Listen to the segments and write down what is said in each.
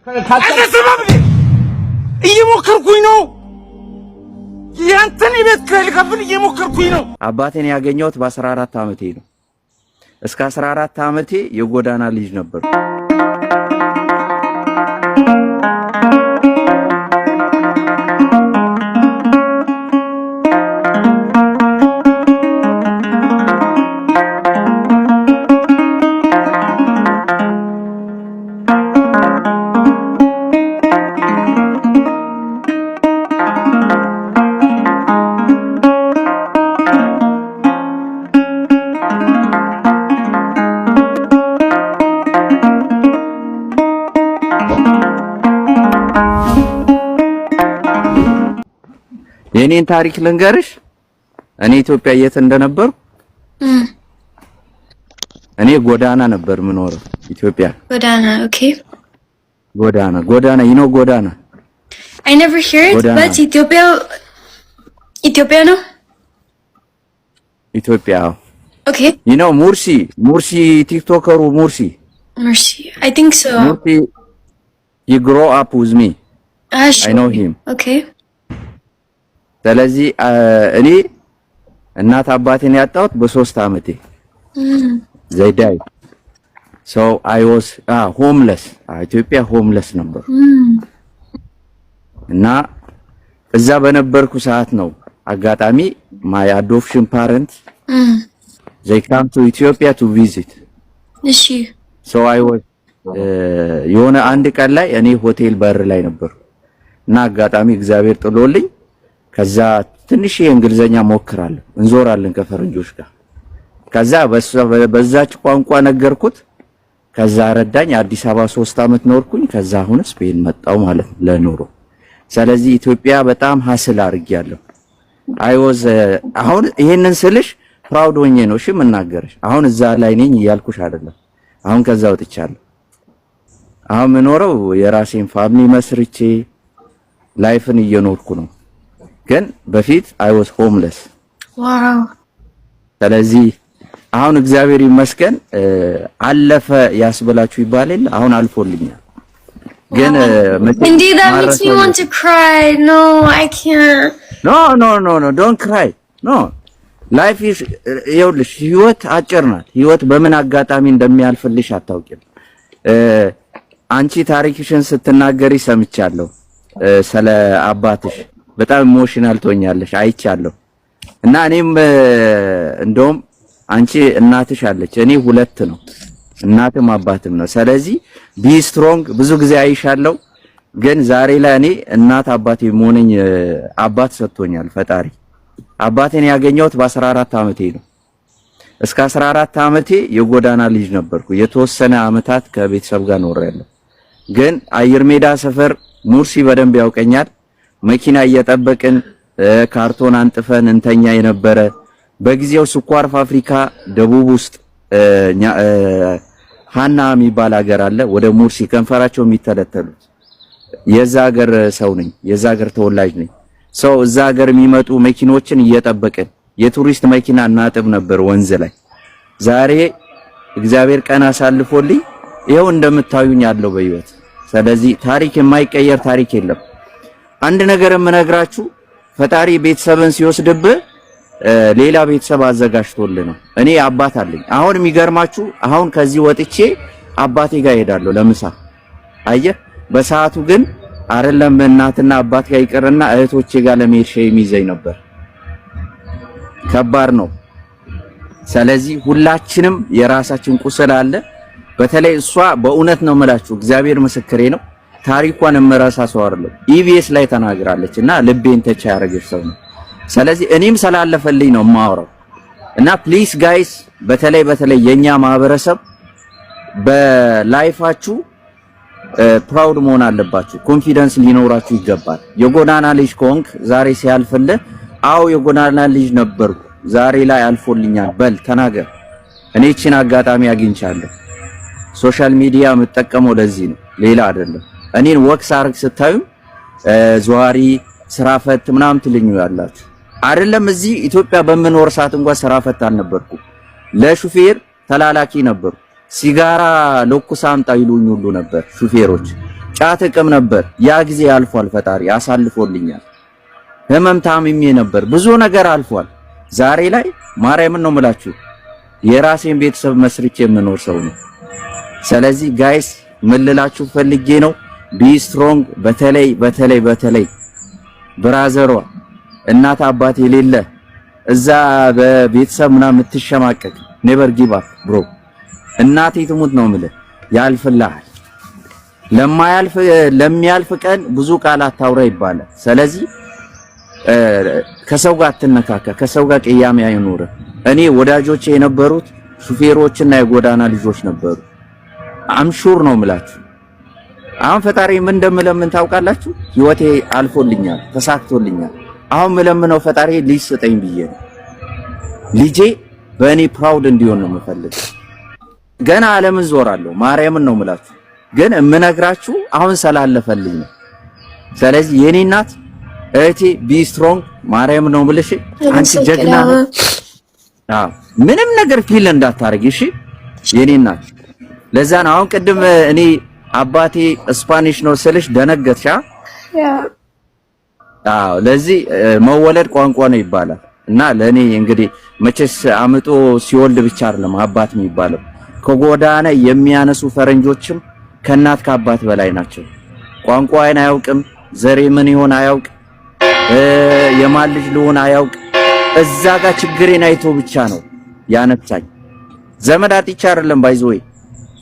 አለሰማም እየሞከርኩኝ ነው ያንተን ቤት ከልከፍል እየሞከርኩኝ ነው። አባቴን ያገኘሁት በ14 ዓመቴ ነው። እስከ 14 ዓመቴ የጎዳና ልጅ ነበር። የኔን ታሪክ ልንገርሽ። እኔ ኢትዮጵያ የት እንደነበር እኔ ጎዳና ነበር ምኖረው ኢትዮጵያ። ጎዳና ኦኬ። ጎዳና ጎዳና I never hear it godana. But Ethiopia no? Ethiopia. Okay. Mursi TikToker Mursi. I think so. Mursi, he grew up with me. Sure. I know him. Okay. ስለዚህ እኔ እናት አባቴን ያጣሁት በ3 ዓመቴ they died, so I was homeless. ኢትዮጵያ homeless ነበር እና እዛ በነበርኩ ሰዓት ነው አጋጣሚ my adoption parents they come to Ethiopia to visit. እሺ so I was የሆነ አንድ ቀን ላይ እኔ ሆቴል በር ላይ ነበር እና አጋጣሚ እግዚአብሔር ጥሎልኝ ከዛ ትንሽ የእንግሊዘኛ ሞክራለሁ እንዞራለን ከፈረንጆች ጋር ከዛ በዛች ቋንቋ ነገርኩት ከዛ ረዳኝ አዲስ አበባ 3 ዓመት ኖርኩኝ ከዛ አሁን ስፔን መጣው ማለት ለኑሮ ስለዚህ ኢትዮጵያ በጣም ሀስል አድርጌያለሁ አሁን ይሄንን ስልሽ ፕራውድ ሆኜ ነው እሺ መናገርሽ አሁን እዛ ላይ ነኝ ያልኩሽ አይደለም አሁን ከዛ ወጥቻለሁ አሁን ምኖረው የራሴን ፋሚሊ መስርቼ ላይፍን እየኖርኩ ነው ግን በፊት I was homeless. Wow. ስለዚህ አሁን እግዚአብሔር ይመስገን አለፈ ያስበላችሁ ይባላል አሁን አልፎልኛል ግን Indeed that makes me want to cry. No, I can't. No, don't cry. No. Life is ይኸውልሽ ህይወት አጭር ናት ህይወት በምን አጋጣሚ እንደሚያልፍልሽ አታውቂም አንቺ ታሪክሽን ስትናገሪ ሰምቻለሁ ስለ አባትሽ በጣም ኢሞሽናል ቶኛለሽ አይቻለሁ እና እኔም እንደውም አንቺ እናትሽ አለች እኔ ሁለት ነው እናትም አባትም ነው ስለዚህ ቢ ስትሮንግ ብዙ ጊዜ አይሻለሁ ግን ዛሬ ላይ እኔ እናት አባቴ ሞነኝ አባት ሰጥቶኛል ፈጣሪ አባቴን ያገኘሁት በ14 ዓመቴ ነው እስከ 14 ዓመቴ የጎዳና ልጅ ነበርኩ የተወሰነ አመታት ከቤተሰብ ጋር ኖሬያለሁ ግን አየር ሜዳ ሰፈር ሙርሲ በደንብ ያውቀኛል መኪና እየጠበቅን ካርቶን አንጥፈን እንተኛ የነበረ በጊዜው ስኳር ፋብሪካ ደቡብ ውስጥ ሃና የሚባል ሀገር አለ ወደ ሙርሲ ከንፈራቸው የሚተለተሉት የዛ ሀገር ሰው ነኝ የዛ ሀገር ተወላጅ ነኝ ሰው እዛ ሀገር የሚመጡ መኪኖችን እየጠበቅን የቱሪስት መኪና እናጥብ ነበር ወንዝ ላይ ዛሬ እግዚአብሔር ቀን አሳልፎልኝ ይሄው እንደምታዩኝ ያለው በህይወት ስለዚህ ታሪክ የማይቀየር ታሪክ የለም አንድ ነገር የምነግራችሁ ፈጣሪ ቤተሰብን ሲወስድብ ሌላ ቤተሰብ አዘጋጅቶልኝ ነው እኔ አባት አለኝ አሁን የሚገርማችሁ አሁን ከዚህ ወጥቼ አባቴ ጋር ሄዳለሁ ለምሳ አየህ በሰዓቱ ግን አይደለም እናትና አባት ጋር ይቀርና እህቶቼ ጋር ለመሄድ ሸይም ይዘኝ ነበር ከባድ ነው ስለዚህ ሁላችንም የራሳችን ቁስል አለ በተለይ እሷ በእውነት ነው የምላችሁ እግዚአብሔር ምስክሬ ነው ታሪኳን እመራሳ ሰው አይደለም ኢቢኤስ ላይ ተናግራለች እና ልቤን ተቻ ያረገች ሰው ነው ስለዚህ እኔም ስላለፈልኝ ነው ማወራው እና ፕሊስ ጋይስ በተለይ የኛ ማህበረሰብ በላይፋችሁ ፕራውድ መሆን አለባችሁ ኮንፊደንስ ሊኖራችሁ ይገባል የጎዳና ልጅ ኮንክ ዛሬ ሲያልፍልህ አው የጎዳና ልጅ ነበርኩ ዛሬ ላይ አልፎልኛል በል ተናገር እኔ እቺን አጋጣሚ አግኝቻለሁ ሶሻል ሚዲያ መጠቀመው ለዚህ ነው ሌላ አይደለም እኔን ወክስ አርግ ስታዩ ዟሪ ስራ ፈት ምናምን ትልኙ ያላችሁ አይደለም እዚህ ኢትዮጵያ በመኖር ሰዓት እንኳን ስራ ፈት አልነበርኩ ለሹፌር ተላላኪ ነበር ሲጋራ ለኩስ አምጣ ይሉኝ ሁሉ ነበር ሹፌሮች ጫት እቅም ነበር። ያ ጊዜ አልፏል። ፈጣሪ አሳልፎልኛል። ህመም ታምሜ ነበር። ብዙ ነገር አልፏል። ዛሬ ላይ ማርያምን ነው የምላችሁ የራሴን ቤተሰብ መስርቼ የምኖር ሰው ነው። ስለዚህ ጋይስ ምን ልላችሁ ፈልጌ ነው ቢ ስትሮንግ። በተለይ ብራዘሯ እናት አባት የሌለ እዛ በቤተሰብ ምናምን የምትሸማቀቅ ኔቨር ጊቭ አፕ ብሮ። እናቴ ትሙት ነው የምልህ ያልፍልሃል። ለሚያልፍ ቀን ብዙ ቃል አታውራ ይባላል። ስለዚህ ከሰው ጋር አትነካካ፣ ከሰው ጋር ቅያሜ አይኑር። እኔ ወዳጆቼ የነበሩት ሹፌሮችና የጎዳና ልጆች ነበሩ። አምሹር ነው የምላችሁ። አሁን ፈጣሪ ምን እንደምለምን ታውቃላችሁ? ህይወቴ አልፎልኛል፣ ተሳክቶልኛል። አሁን ምለምነው ፈጣሪ ልጅ ስጠኝ ብዬ ነው። ልጄ በእኔ ፕራውድ እንዲሆን ነው የምፈልገው። ገና ዓለምን ዞራለሁ። ማርያምን ነው የምላችሁ። ግን የምነግራችሁ አሁን ስላለፈልኝ ነው። ስለዚህ የኔ እናት እህቴ ቢ ስትሮንግ ማርያም ነው የምልሽ። አንቺ ጀግና ምንም ነገር ፊል እንዳታረጊ እሺ የኔ እናት። ለዛ ነው አሁን ቅድም እኔ አባቴ ስፓኒሽ ነው ስልሽ ደነገጥሻ? ለዚህ መወለድ ቋንቋ ነው ይባላል። እና ለኔ እንግዲህ መቼስ አምጦ ሲወልድ ብቻ አይደለም አባት የሚባለው። ከጎዳና የሚያነሱ ፈረንጆችም ከእናት ከአባት በላይ ናቸው። ቋንቋዬን አያውቅም፣ ዘሬ ምን ይሆን አያውቅ፣ የማን ልጅ ልሆን አያውቅ። እዛ ጋር ችግሬን አይቶ ብቻ ነው ያነሳኝ። ዘመድ አጥቼ አይደለም ባይዘው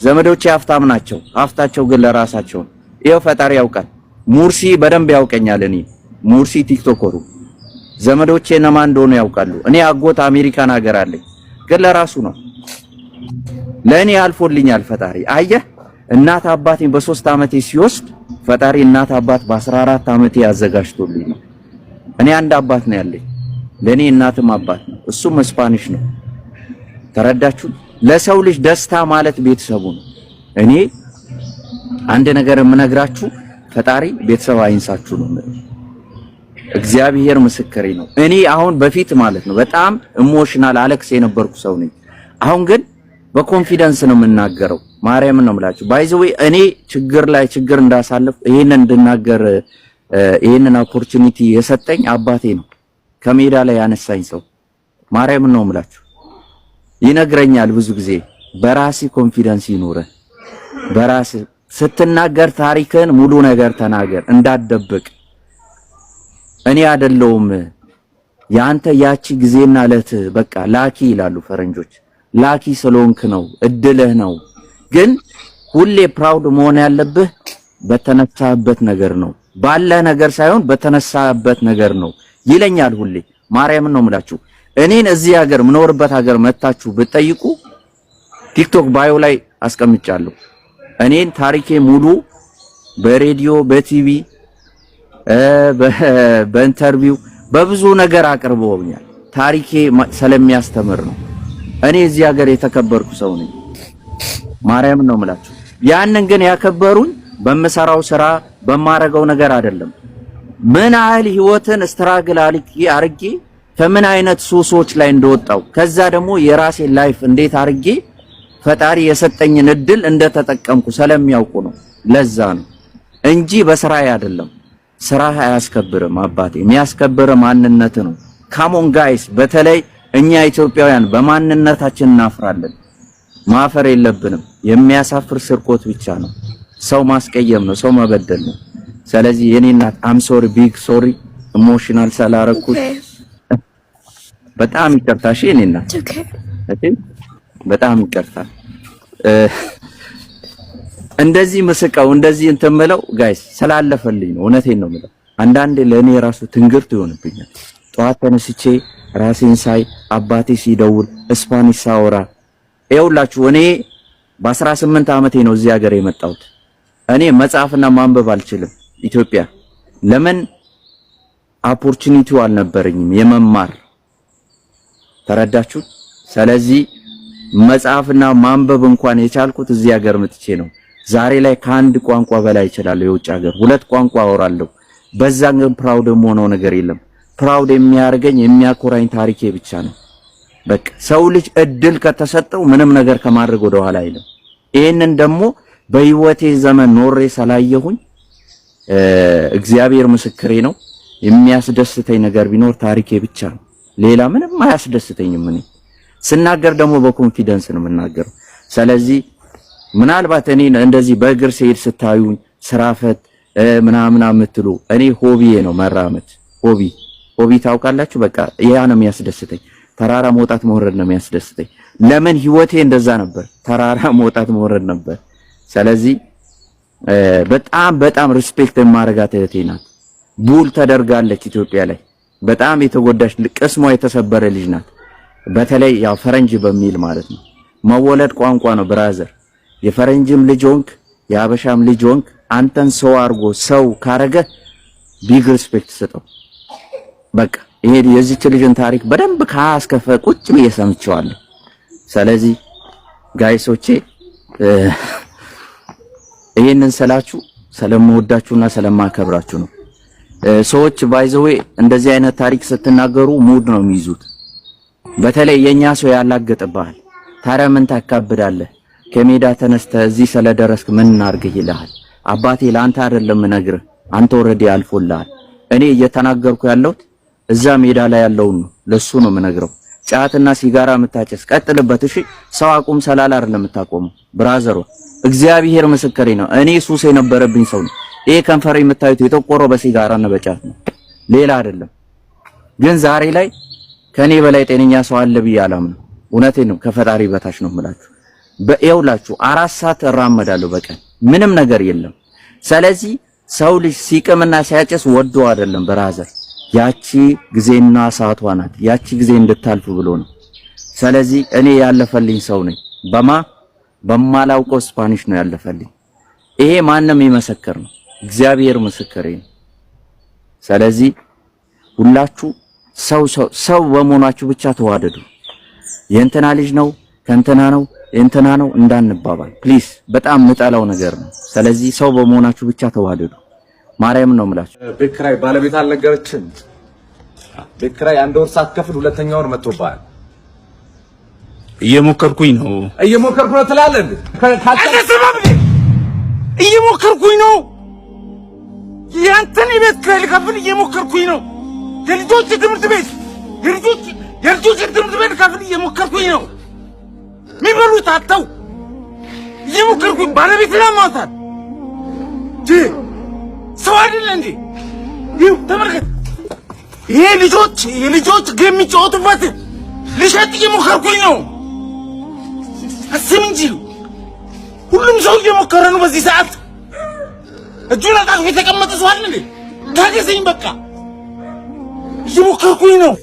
ዘመዶቼ ሀብታም ናቸው። ሀብታቸው ግን ለራሳቸው። ይኸው ፈጣሪ ያውቃል። ሙርሲ በደንብ ያውቀኛል። እኔ ሙርሲ ቲክቶከሩ ዘመዶቼ እነማን እንደሆኑ ያውቃሉ። እኔ አጎት አሜሪካን ሀገር አለኝ፣ ግን ለራሱ ነው። ለእኔ አልፎልኛል ፈጣሪ። አየህ እናት አባቴን በ3 ዓመቴ ሲወስድ ፈጣሪ እናት አባት በ14 ዓመቴ ያዘጋጅቶልኝ ነው። እኔ አንድ አባት ነው ያለኝ፣ ለኔ እናትም አባት ነው። እሱም ስፓኒሽ ነው። ተረዳችሁ? ለሰው ልጅ ደስታ ማለት ቤተሰቡ ነው። እኔ አንድ ነገር የምነግራችሁ ፈጣሪ ቤተሰብ አይንሳችሁ ነው። እግዚአብሔር ምስክሬ ነው። እኔ አሁን በፊት ማለት ነው በጣም ኢሞሽናል አለቅስ የነበርኩ ሰው ነኝ። አሁን ግን በኮንፊደንስ ነው የምናገረው። ማርያምን ነው የምላችሁ። ባይዘው እኔ ችግር ላይ ችግር እንዳሳልፍ ይሄንን እንድናገር ይሄንን ኦፖርቹኒቲ የሰጠኝ አባቴ ነው። ከሜዳ ላይ ያነሳኝ ሰው ማርያምን ነው የምላችሁ። ይነግረኛል ብዙ ጊዜ በራሲ ኮንፊደንስ ይኑር። በራስ ስትናገር ታሪክን ሙሉ ነገር ተናገር፣ እንዳትደብቅ። እኔ አይደለሁም ያንተ ያቺ ጊዜና እለት በቃ ላኪ ይላሉ ፈረንጆች። ላኪ ስለሆንክ ነው፣ እድልህ ነው። ግን ሁሌ ፕራውድ መሆን ያለብህ በተነሳበት ነገር ነው፣ ባለ ነገር ሳይሆን በተነሳበት ነገር ነው ይለኛል ሁሌ። ማርያምን ነው የምላችሁ። እኔን እዚህ ሀገር ምኖርበት ሀገር መታችሁ ብትጠይቁ ቲክቶክ ባዮ ላይ አስቀምጫለሁ። እኔን ታሪኬ ሙሉ በሬዲዮ በቲቪ በኢንተርቪው በብዙ ነገር አቅርበውኛል። ታሪኬ ስለሚያስተምር ነው። እኔ እዚህ ሀገር የተከበርኩ ሰው ነኝ። ማርያምን ነው የምላችሁ። ያንን ግን ያከበሩኝ በምሰራው ስራ በማረገው ነገር አይደለም። ምን ያህል ህይወትን ስትራግል አርጌ ከምን አይነት ሱሶች ላይ እንደወጣው ከዛ ደግሞ የራሴ ላይፍ እንዴት አርጌ ፈጣሪ የሰጠኝን እድል እንደተጠቀምኩ ስለሚያውቁ ነው። ለዛ ነው እንጂ በስራዬ አይደለም። ስራህ አያስከብርም አባቴ፣ የሚያስከብር ማንነት ነው። ካሞን ጋይስ፣ በተለይ እኛ ኢትዮጵያውያን በማንነታችን እናፍራለን። ማፈር የለብንም። የሚያሳፍር ስርቆት ብቻ ነው። ሰው ማስቀየም ነው፣ ሰው መበደል ነው። ስለዚህ የኔ እናት አም ሶሪ ቢግ ሶሪ ኢሞሽናል ሳላረኩት በጣም ይቅርታ። እሺ የኔ እናት በጣም ይቅርታ። እንደዚህ መስቀው እንደዚህ እንትን የምለው ጋይስ ስላለፈልኝ ነው። እውነቴን ነው የምለው። አንዳንዴ ለኔ ራሱ ትንግርት ይሆንብኛል። ጠዋት ተነስቼ ራሴን ሳይ አባቴ ሲደውል ስፓኒሽ ሳወራ ይኸውላችሁ እኔ በ18 ዓመቴ ነው እዚህ ሀገር የመጣሁት። እኔ መጻፍና ማንበብ አልችልም ኢትዮጵያ። ለምን ኦፖርቹኒቲው አልነበረኝም የመማር ተረዳችሁ? ስለዚህ መጻፍና ማንበብ እንኳን የቻልኩት እዚህ ሀገር መጥቼ ነው። ዛሬ ላይ ከአንድ ቋንቋ በላይ እችላለሁ። የውጭ ሀገር 2 ቋንቋ አወራለሁ። በዛ ግን ፕራውድ የምሆነው ነገር የለም። ፕራውድ የሚያርገኝ የሚያኮራኝ ታሪኬ ብቻ ነው። በቃ ሰው ልጅ እድል ከተሰጠው ምንም ነገር ከማድረግ ወደ ኋላ አይልም። ይሄንን ደግሞ በህይወቴ ዘመን ኖሬ ስላየሁኝ እግዚአብሔር ምስክሬ ነው። የሚያስደስተኝ ነገር ቢኖር ታሪኬ ብቻ ነው። ሌላ ምንም አያስደስተኝም። እኔ ስናገር ደግሞ በኮንፊደንስ ነው የምናገረው። ስለዚህ ምናልባት እኔ እንደዚህ በእግር ስሄድ ስታዩኝ ስራፈት ምናምን የምትሉ እኔ ሆቢዬ ነው መራመድ። ሆቢ ታውቃላችሁ። በቃ ያ ነው የሚያስደስተኝ። ተራራ መውጣት መውረድ ነው የሚያስደስተኝ። ለምን ህይወቴ እንደዛ ነበር፣ ተራራ መውጣት መውረድ ነበር። ስለዚህ በጣም ሪስፔክት የማረጋት እህቴ ናት። ቡል ተደርጋለች ኢትዮጵያ ላይ በጣም የተጎዳች ቅስሟ የተሰበረ ልጅ ናት። በተለይ ያው ፈረንጅ በሚል ማለት ነው። መወለድ ቋንቋ ነው ብራዘር። የፈረንጅም ልጅ ሆንክ የአበሻም ልጅ ሆንክ አንተን ሰው አርጎ ሰው ካረገ ቢግ ሪስፔክት ሰጠው። በቃ ይሄ የዚች ልጅን ታሪክ በደንብ ካስከፈ ቁጭ ብዬ ሰምቼዋለሁ። ስለዚህ ጋይሶቼ ይሄንን ስላችሁ ስለምወዳችሁና ስለማከብራችሁ ነው። ሰዎች ባይዘዌ እንደዚህ አይነት ታሪክ ስትናገሩ ሙድ ነው የሚይዙት። በተለይ የኛ ሰው ያላገጥብሃል። ታዲያ ምን ታካብዳለህ? ከሜዳ ተነስተህ እዚህ ስለደረስክ ምን እናርግህ ይልሃል። አባቴ ለአንተ አይደለም ነግርህ፣ አንተ ኦሬዲ አልፎልሃል። እኔ እየተናገርኩ ያለሁት እዛ ሜዳ ላይ ያለውን ነው፣ ለሱ ነው የምነግረው። ጫትና ሲጋራ የምታጨስ ቀጥልበት እሺ። ሰው አቁም ሰላላ አይደለም የምታቆመው ብራዘሮ። እግዚአብሔር ምስክሬ ነው። እኔ ሱስ የነበረብኝ ሰው ነው። ይሄ ከንፈር የምታዩት የጠቆረው በሲጋራና በጫት ነው፣ ሌላ አይደለም። ግን ዛሬ ላይ ከኔ በላይ ጤነኛ ሰው አለ ብዬ አላምንም። እውነቴን ነው፣ ከፈጣሪ በታች ነው የምላችሁ። በእውላችሁ 4 ሰዓት እራመዳለሁ በቀን ምንም ነገር የለም። ስለዚህ ሰው ልጅ ሲቅምና ሲያጨስ ወዶ አይደለም ብራዘር፣ ያቺ ጊዜና ሰዓቷ ናት። ያቺ ጊዜ እንድታልፍ ብሎ ነው። ስለዚህ እኔ ያለፈልኝ ሰው ነኝ። በማላውቀው ስፓኒሽ ነው ያለፈልኝ። ይሄ ማንም ይመሰክር ነው፣ እግዚአብሔር ምስክሬ ነው። ስለዚህ ሁላችሁ ሰው በመሆናችሁ ብቻ ተዋደዱ። የእንትና ልጅ ነው ከእንትና ነው የእንትና ነው እንዳንባባል ፕሊስ። በጣም ምጠላው ነገር ነው። ስለዚህ ሰው በመሆናችሁ ብቻ ተዋደዱ። ማርያም ነው የምላችሁ። ቤት ኪራይ ባለቤት አልነገረችም። ቤት ኪራይ 1 ወር ሳትከፍል 2ኛ ወር መጥቶብሃል። እየሞከርኩኝ ነው ትላለህ እንዴ? እየሞከርኩኝ ነው። ያንተን የቤት ኪራይ ልከፍል እየሞከርኩኝ ነው። የልጆች ትምህርት ቤት ልከፍል እየሞከርኩኝ ነው። የሚበሉት አጥተው እየሞከርኩኝ ባለቤት ለማውጣት ሰው አይደለ እንዴ? ይኸው ተመልከት። ይሄ የልጆች ጌም የሚጫወቱበት ልሸጥ እየሞከርኩኝ ነው። አስብ እንጂ ሁሉም ሰው እየሞከረ ነው በዚህ ሰዓት። እጁን አጣጥፎ የተቀመጠ ሰው አለ እንዴ? ታገሰኝ በቃ እየሞከርኩኝ ነው።